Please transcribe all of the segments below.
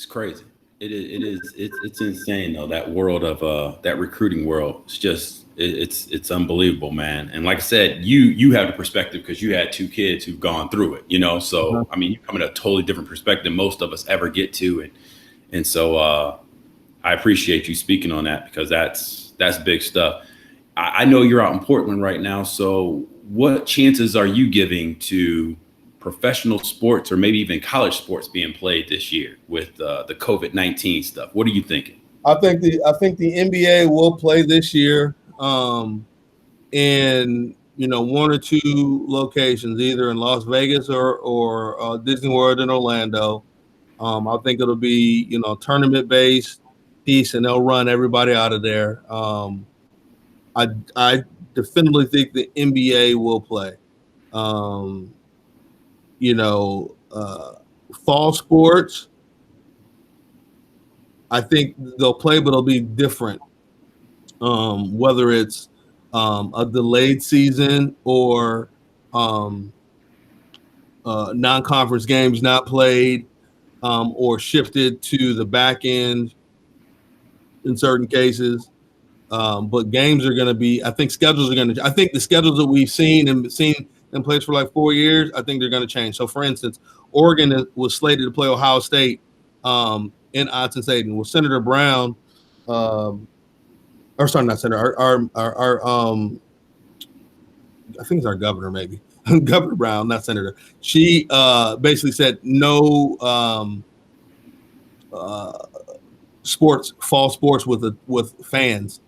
It's crazy. It is. It is. It's insane though. That world of that recruiting world. It's just it's unbelievable, man. And like I said, you have the perspective because you had two kids who've gone through it. So I mean, you come at a totally different perspective than most of us ever get to, and so I appreciate you speaking on that because that's big stuff. I know you're out in Portland right now. So what chances are you giving to professional sports or maybe even college sports being played this year with the COVID-19 stuff? What are you thinking? I think the NBA will play this year, in one or two locations, either in Las Vegas or Disney World in Orlando. I think it'll be tournament based piece, and they'll run everybody out of there. I definitively think the NBA will play. Um, you know, Fall sports, I think they'll play, but it'll be different. Whether it's a delayed season or um, non-conference games not played, or shifted to the back end in certain cases. But games are going to be. I think schedules are going to. I think the schedules that we've seen in place for like 4 years, I think they're going to change. So, for instance, Oregon was slated to play Ohio State in Autzen Stadium with Senator Brown, um, or sorry, not Senator, our I think it's our governor, maybe Governor Brown, not Senator. She basically said no uh, fall sports with fans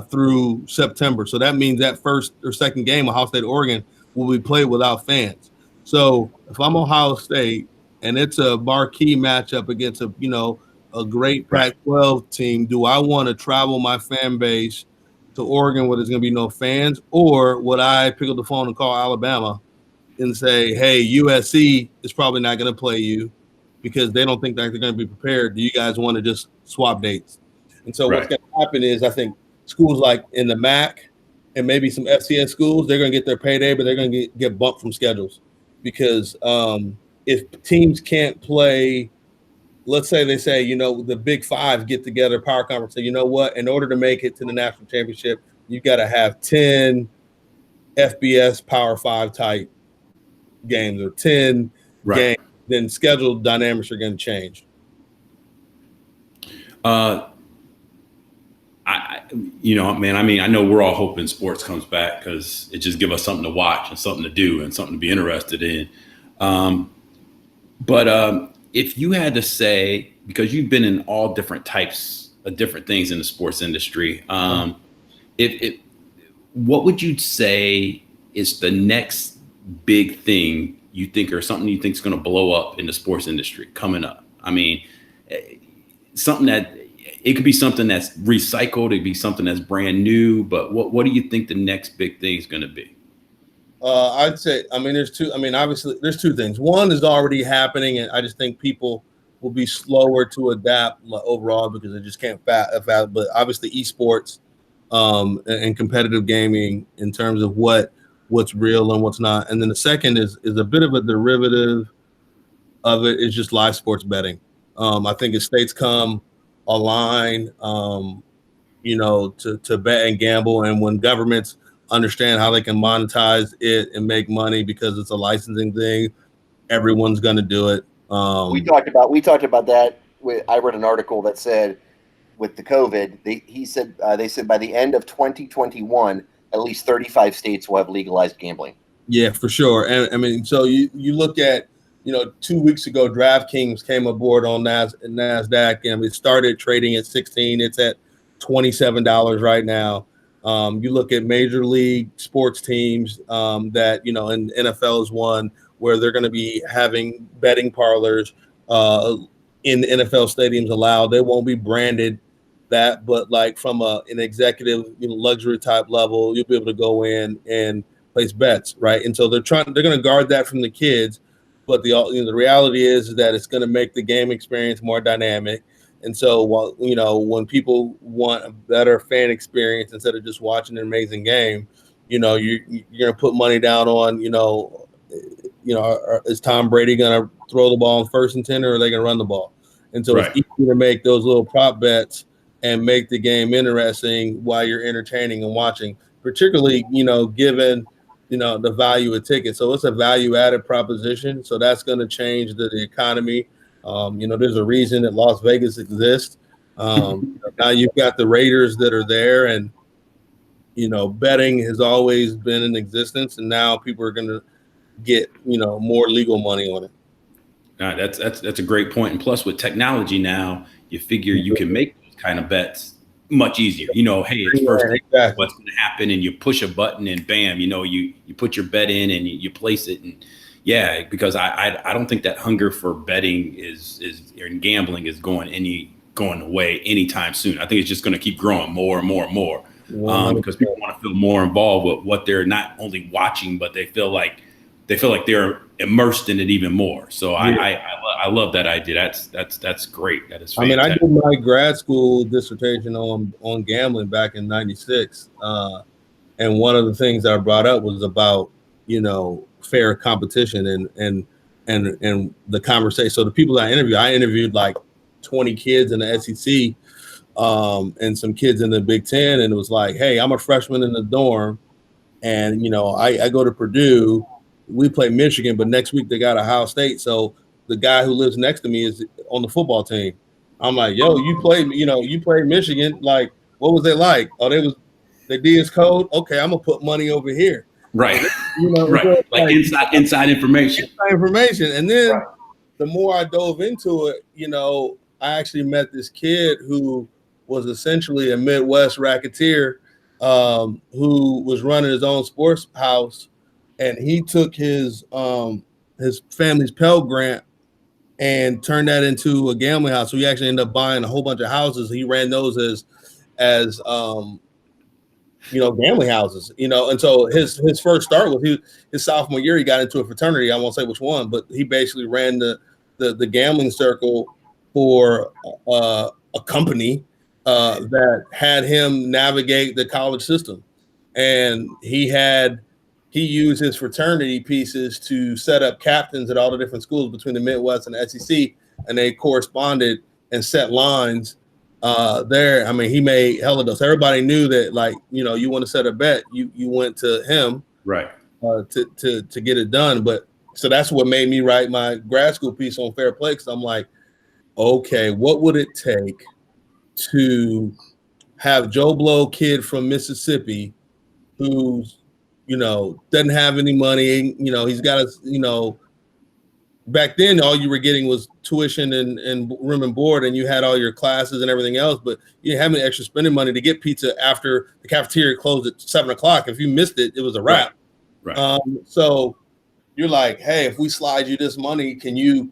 through September. So that means that first or second game, Ohio State Oregon, will be played without fans. So if I'm Ohio State and it's a marquee matchup against a great Right. Pac-12 team, do I want to travel my fan base to Oregon where there's going to be no fans, or would I pick up the phone and call Alabama and say, hey, USC is probably not going to play you because they don't think that they're going to be prepared. Do you guys want to just swap dates? And so what's Right. going to happen is I think schools like in the MAC and maybe some FCS schools, they're going to get their payday, but they're going to get bumped from schedules because if teams can't play, let's say they say, the Big Five get together, power conference, say, you know what, in order to make it to the national championship, you got to have 10 FBS Power Five type games or 10 Right. games, then schedule dynamics are going to change. Uh, man, I mean, I know we're all hoping sports comes back because it just give us something to watch and something to do and something to be interested in. Um, but if you had to say, because you've been in all different types of different things in the sports industry, if what would you say is the next big thing you think, or something you think is going to blow up in the sports industry coming up? I mean, something that it could be something that's recycled, it could be something that's brand new. But what do you think the next big thing is going to be? I'd say, I mean, there's two. I mean, obviously, there's two things. One is already happening, and I just think people will be slower to adapt overall because they just can't But obviously, esports and competitive gaming in terms of what's real and what's not. And then the second is a bit of a derivative of it is just live sports betting. I think as states come align, to bet and gamble, and when governments understand how they can monetize it and make money because it's a licensing thing, everyone's going to do it. We talked about that. I read an article that said with the COVID, they said by the end of 2021, at least 35 states will have legalized gambling. Yeah, for sure. And I mean, so you look at 2 weeks ago, DraftKings came aboard on NASDAQ, and it started trading at 16. It's at $27 right now. You look at major league sports teams that, and NFL is one where they're going to be having betting parlors in the NFL stadiums allowed. They won't be branded that, but like from an executive luxury type level, you'll be able to go in and place bets, right? And so they're going to guard that from the kids. But the reality is that it's going to make the game experience more dynamic. And so, when people want a better fan experience instead of just watching an amazing game, you're going to put money down on, is Tom Brady going to throw the ball on 1st and 10, or are they going to run the ball? And so it's easy to make those little prop bets and make the game interesting while you're entertaining and watching, particularly, given, the value of tickets. So it's a value added proposition. So that's going to change the economy. There's a reason that Las Vegas exists. Now you've got the Raiders that are there, and, betting has always been in existence. And now people are going to get, more legal money on it. That's a great point. And plus, with technology now, you figure you can make those kind of bets much easier. Hey, it's first exactly what's going to happen, and you push a button, and bam, you put your bet in, and you place it. And yeah, because I don't think that hunger for betting and gambling is going away anytime soon. I think it's just going to keep growing more and more and more, because people want to feel more involved with what they're not only watching, but they feel like they're immersed in it even more. So I love that idea. That's great. That is fantastic. I mean, I did my grad school dissertation on gambling back in '96, and one of the things I brought up was about fair competition and the conversation. So the people I interviewed like 20 kids in the SEC, and some kids in the Big Ten, and it was like, hey, I'm a freshman in the dorm, and I go to Purdue. We play Michigan, but next week they got Ohio State. So the guy who lives next to me is on the football team. I'm like, yo, you played Michigan. Like, what was it like? Oh, they did code. Okay, I'm gonna put money over here. Right. Right. Like inside information. Inside information. And then the more I dove into it, I actually met this kid who was essentially a Midwest racketeer, who was running his own sports house. And he took his family's Pell Grant and turned that into a gambling house. So he actually ended up buying a whole bunch of houses. He ran those as gambling houses. And so his first start was his sophomore year. He got into a fraternity. I won't say which one, but he basically ran the gambling circle for a company that had him navigate the college system, and he used his fraternity pieces to set up captains at all the different schools between the Midwest and the SEC, and they corresponded and set lines there. I mean, he made hell of those. Everybody knew that, like, you want to set a bet, you went to him, right, to get it done. But so that's what made me write my grad school piece on fair play, because I'm like, okay, what would it take to have Joe Blow kid from Mississippi who's doesn't have any money, he's got back then all you were getting was tuition and room and board, and you had all your classes and everything else, but you didn't have any extra spending money to get pizza after the cafeteria closed at 7:00. If you missed it, it was a wrap. Right. So you're like, hey, if we slide you this money, can you,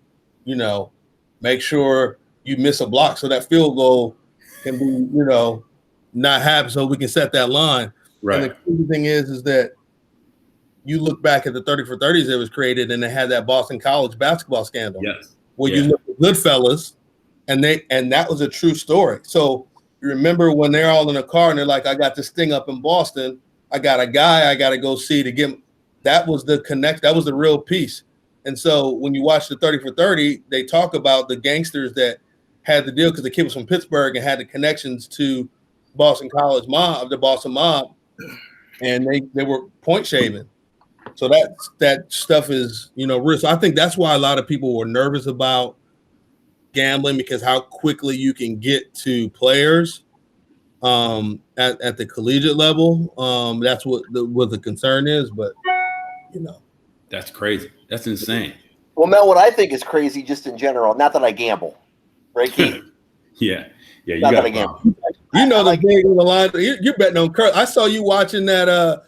make sure you miss a block so that field goal can be, not happen, so we can set that line. Right. And the crazy thing is that you look back at the 30 for 30s that was created, and they had that Boston College basketball scandal. Yes. Where you look at Goodfellas, and that was a true story. So you remember when they're all in a car and they're like, I got this thing up in Boston. I got a guy I got to go see to get him. That was the connect. That was the real piece. And so when you watch the 30 for 30, they talk about the gangsters that had the deal, because the kid was from Pittsburgh and had the connections to Boston College mob, the Boston mob, and they were point shaving. So that stuff is, real. So I think that's why a lot of people were nervous about gambling, because how quickly you can get to players at the collegiate level. That's what the concern is, but that's crazy. That's insane. Well, Mel, what I think is crazy, just in general, not that I gamble, right, Keith? Yeah, you not got that I gamble. The big on the line. You're betting on Kurt. I saw you watching that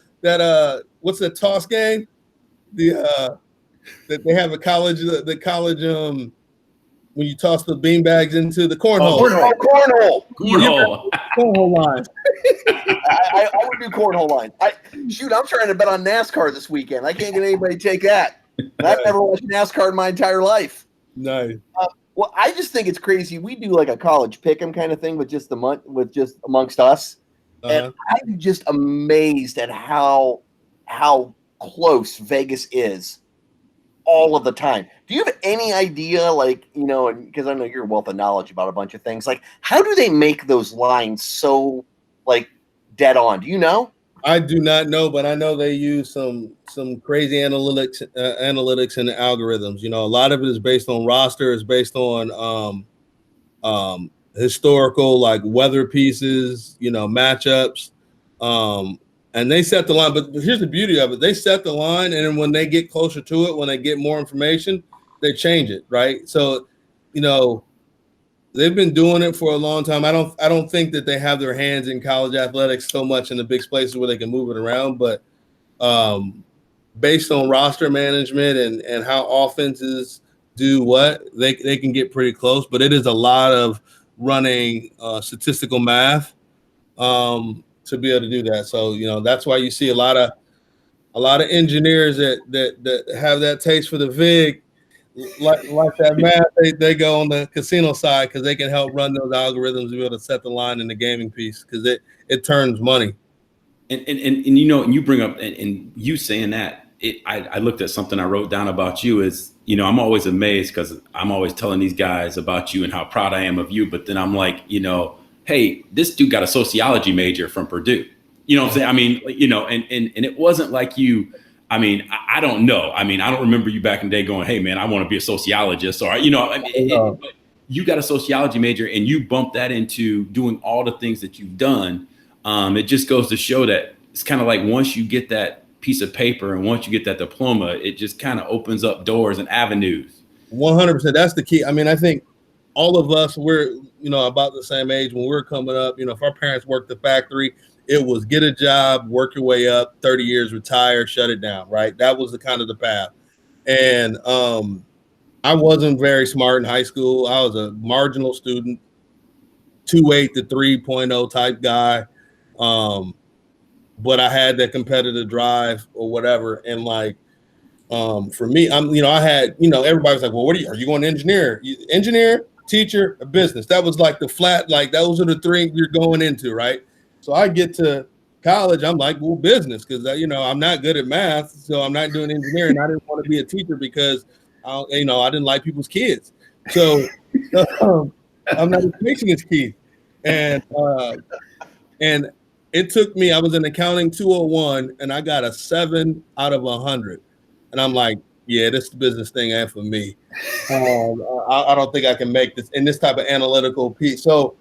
what's that toss game? That they have a college, the college when you toss the beanbags into the cornhole. Cornhole line. I would do cornhole line. I'm trying to bet on NASCAR this weekend. I can't get anybody to take that. I've never watched NASCAR in my entire life. Nice. Well, I just think it's crazy. We do like a college pick'em kind of thing with just amongst us, and I'm just amazed at how close Vegas is all of the time. Do you have any idea, like, you know, and because I know you're a wealth of knowledge about a bunch of things, like how do they make those lines so like dead on? Do you know? I do not know, but I know they use some crazy analytics and algorithms. You know, a lot of it is based on roster, is based on historical like weather pieces, you know, matchups. And they set the line, but here's the beauty of it. They set the line, and then when they get closer to it, when they get more information, they change it, right? So, you know, they've been doing it for a long time. I don't think that they have their hands in college athletics so much in the big places where they can move it around, but based on roster management and how offenses do what, they can get pretty close, but it is a lot of running statistical math to be able to do that. So, you know, that's why you see a lot of engineers that have that taste for the VIG, like that math, they go on the casino side because they can help run those algorithms to be able to set the line in the gaming piece because it turns money. And you know, and you bring up and you saying that I looked at something I wrote down about you is, you know, I'm always amazed because I'm always telling these guys about you and how proud I am of you. But then I'm like, you know, hey, this dude got a sociology major from Purdue. You know what I'm saying? I mean, you know, and it wasn't like you. I mean, I don't know. I mean, I don't remember you back in the day going, hey, man, I want to be a sociologist. Or, you know, I mean, but you got a sociology major and you bump that into doing all the things that you've done. It just goes to show that it's kind of like once you get that piece of paper and once you get that diploma, it just kind of opens up doors and avenues. 100%. That's the key. I mean, I think all of us, we're, you know, about the same age when we're coming up. You know, if our parents worked the factory, it was get a job, work your way up, 30 years, retire, shut it down, right? That was the kind of the path. And I wasn't very smart in high school. I was a marginal student, 2.8 to 3.0 type guy. But I had that competitive drive or whatever. And like, for me, I had, everybody was like, well, are you going to engineer, teacher, or business? That was like the flat, like those are the three you're going into, right? So I get to college, I'm like, well, business, because, I'm not good at math, so I'm not doing engineering. I didn't want to be a teacher because, I didn't like people's kids. So I'm not fixing his kids. And it took me, I was in accounting 201 and I got a 7 out of 100. And I'm like, yeah, this business thing ain't for me. I don't think I can make this in this type of analytical piece. So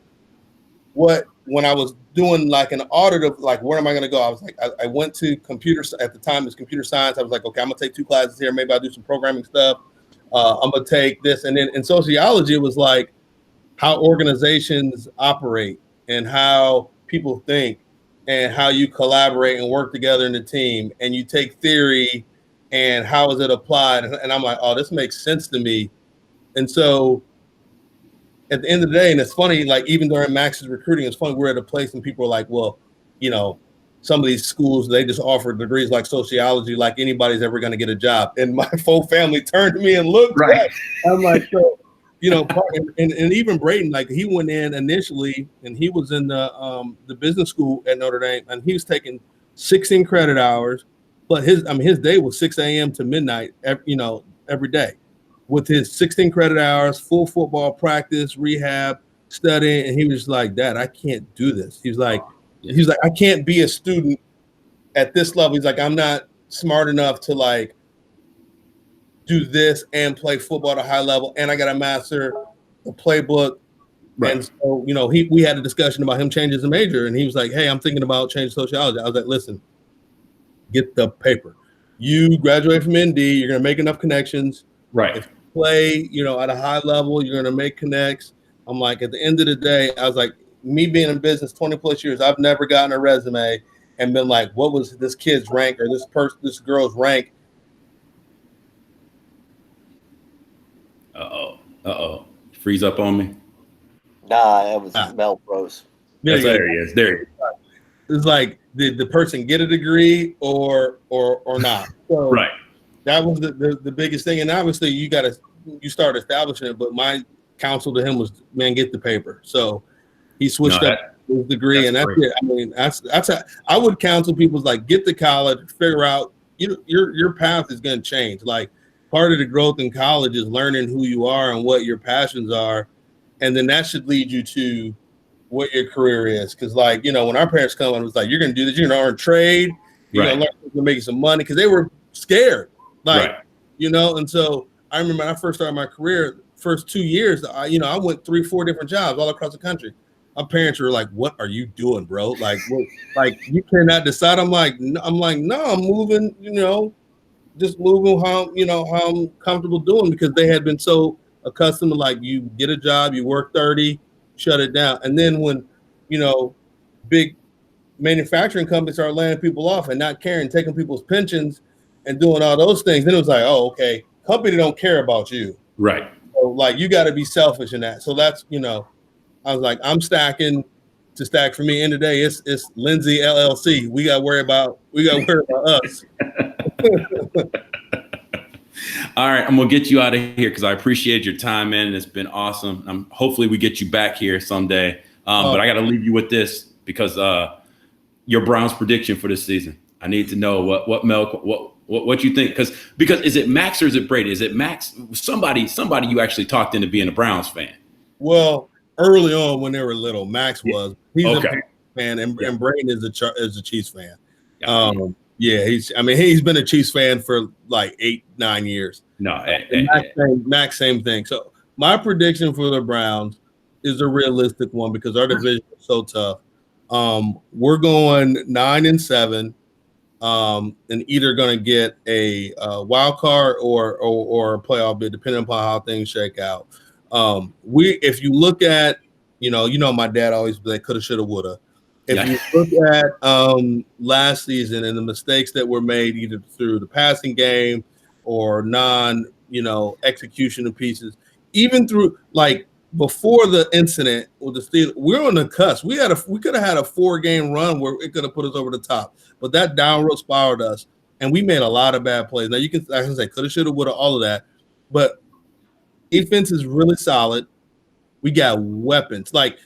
when I was doing like an audit of like, where am I going to go? I was like, I went to at the time, it was computer science. I was like, okay, I'm going to take 2 classes here. Maybe I'll do some programming stuff. I'm going to take this. And then in sociology, it was like how organizations operate and how people think and how you collaborate and work together in a team. And you take theory and how is it applied? And I'm like, oh, this makes sense to me. And so at the end of the day, and it's funny, like even during Max's recruiting, it's funny, we're at a place and people are like, well, some of these schools, they just offer degrees like sociology, like anybody's ever going to get a job. And my whole family turned to me and looked right. I'm like, so, and even Brayden, like he went in initially and he was in the business school at Notre Dame and he was taking 16 credit hours, but his day was 6 a.m. to midnight, every day with his 16 credit hours, full football practice, rehab, studying. And he was like, Dad, I can't do this. He's like, I can't be a student at this level. He's like, I'm not smart enough to like do this and play football at a high level. And I got to master the playbook. Right. And so, we had a discussion about him changing his major. And he was like, hey, I'm thinking about changing sociology. I was like, listen, get the paper. You graduate from ND, you're going to make enough connections. Right. If you play, at a high level, you're going to make connects. I'm like, at the end of the day, I was like, me being in business 20 plus years, I've never gotten a resume and been like, what was this kid's rank or this girl's rank? Uh-oh. Freeze up on me. Nah, that was Mel Rose. There he is. It's like, did the person get a degree or not? So right. That was the biggest thing. And obviously you start establishing it, but my counsel to him was, man, get the paper. So he switched up his degree and that's great. It. I mean, I would counsel people like, get to college, figure out, your path is going to change. Like part of the growth in college is learning who you are and what your passions are. And then that should lead you to what your career is. Because, like, you know, when our parents come and it was like, you're going to do this, you're going to earn trade, you're going to learn to make some money, because they were scared. Like, you know, and so I remember when I first started my career, first 2 years, I went 3-4 different jobs all across the country. My parents were like, "What are you doing, bro? Like, what, like you cannot decide." I'm like, no, I'm moving, you know, just moving how I'm comfortable doing, because they had been so accustomed to, like, you get a job, you work 30, shut it down. And then when, you know, big manufacturing companies are laying people off and not caring, taking people's pensions and doing all those things, then it was like, oh, okay, company don't care about you. Right. So, like, you got to be selfish in that. So that's, you know, I was like, I'm stacking to stack. For me, end of the day, it's Lenzy LLC. We got to worry about us. All right, I'm gonna get you out of here because I appreciate your time, man, and it's been awesome. Hopefully we get you back here someday. But I got to leave you with this, because your Browns prediction for this season. I need to know what you think, because is it Max or is it Brady? Is it Max? Somebody you actually talked into being a Browns fan. Well, early on when they were little, Max was. He's okay. a fan, and Brady is a Chiefs fan. Yeah, he's been a Chiefs fan for like 8-9 years. No, Max, same thing. So my prediction for the Browns is a realistic one, because our division is so tough. We're going 9-7, and either going to get a wild card or a playoff bid, depending upon how things shake out. If you look at, you know, my dad always be like, coulda, shoulda, woulda. If you look at last season and the mistakes that were made, either through the passing game or execution of pieces, even through, like, before the incident with the Steelers, we're on the cusp. We could have had a 4-game run where it could have put us over the top, but that downward spiraled us, and we made a lot of bad plays. Now I can say coulda, shoulda, woulda, all of that, but defense is really solid. We got weapons. Like,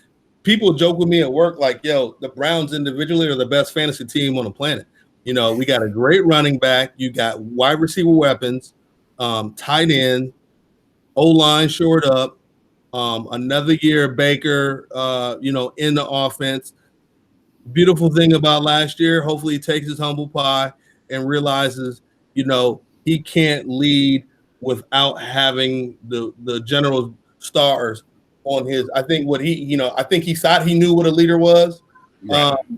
people joke with me at work, like, yo, the Browns individually are the best fantasy team on the planet. You know, we got a great running back. You got wide receiver weapons, tight end, O-line shored up. Another year, Baker, in the offense. Beautiful thing about last year, hopefully he takes his humble pie and realizes, he can't lead without having the general stars on his. I think he thought he knew what a leader was,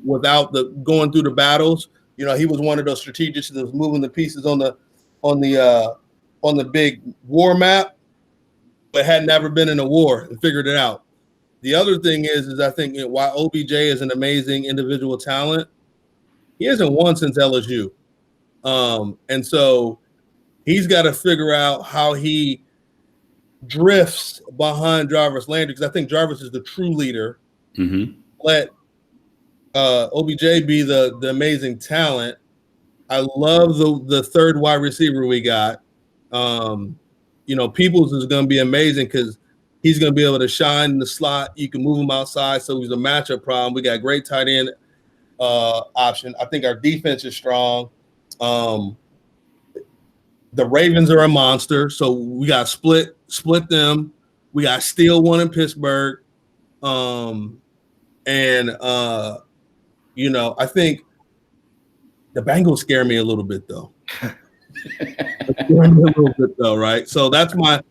without going through the battles. He was one of those strategists that was moving the pieces on the big war map, but had never been in a war and figured it out. The other thing is I think while OBJ is an amazing individual talent, he hasn't won since LSU. And so he's got to figure out how he drifts behind Jarvis Landry, because I think Jarvis is the true leader. Mm-hmm. Let OBJ be the amazing talent. I love the third wide receiver we got. Peoples is going to be amazing because he's going to be able to shine in the slot. You can move him outside, so he's a matchup problem. We got great tight end option. I think our defense is strong. The Ravens are a monster, so we got split them. We got steal one in Pittsburgh, I think the Bengals scare me a little bit though. Right? So that's my,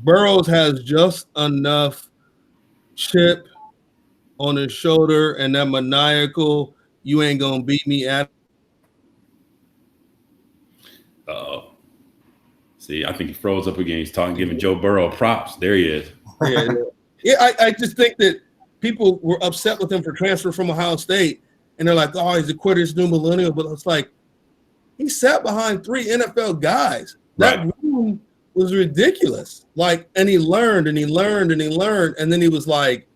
Burrows has just enough chip on his shoulder and that maniacal, you ain't gonna beat me at. Uh-oh. See, I think he froze up again. He's giving Joe Burrow props. There he is. I just think that people were upset with him for transfer from Ohio State, and they're like, "Oh, he's a quitter, he's new millennial." But it's like he sat behind 3 NFL guys. That room was ridiculous. And he learned, and then he was like,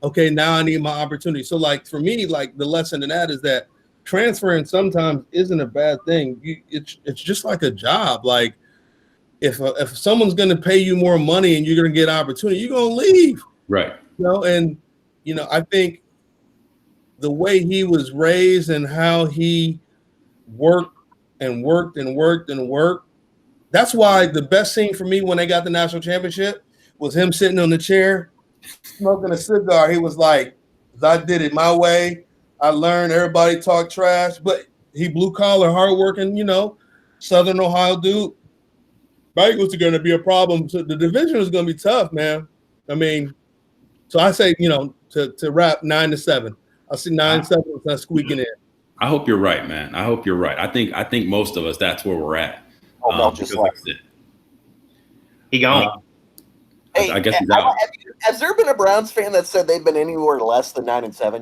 "Okay, now I need my opportunity." So, for me, the lesson in that is that transferring sometimes isn't a bad thing. It's just like a job. If someone's going to pay you more money and you're going to get opportunity, you're going to leave. Right. I think the way he was raised and how he worked and worked and worked and worked. That's why the best scene for me when they got the national championship was him sitting on the chair, smoking a cigar. He was like, I did it my way. I learned everybody talk trash, but he blue collar, hardworking, Southern Ohio dude. Bengals are going to be a problem. So the division is going to be tough, man. I mean, so I say, to wrap 9-7. I see 9-7 that's squeaking in. I hope you're right, man. I hope you're right. I think most of us, that's where we're at. Oh, just like he gone. Hey, I guess he's out. Has there been a Browns fan that said they've been anywhere less than 9-7 yet?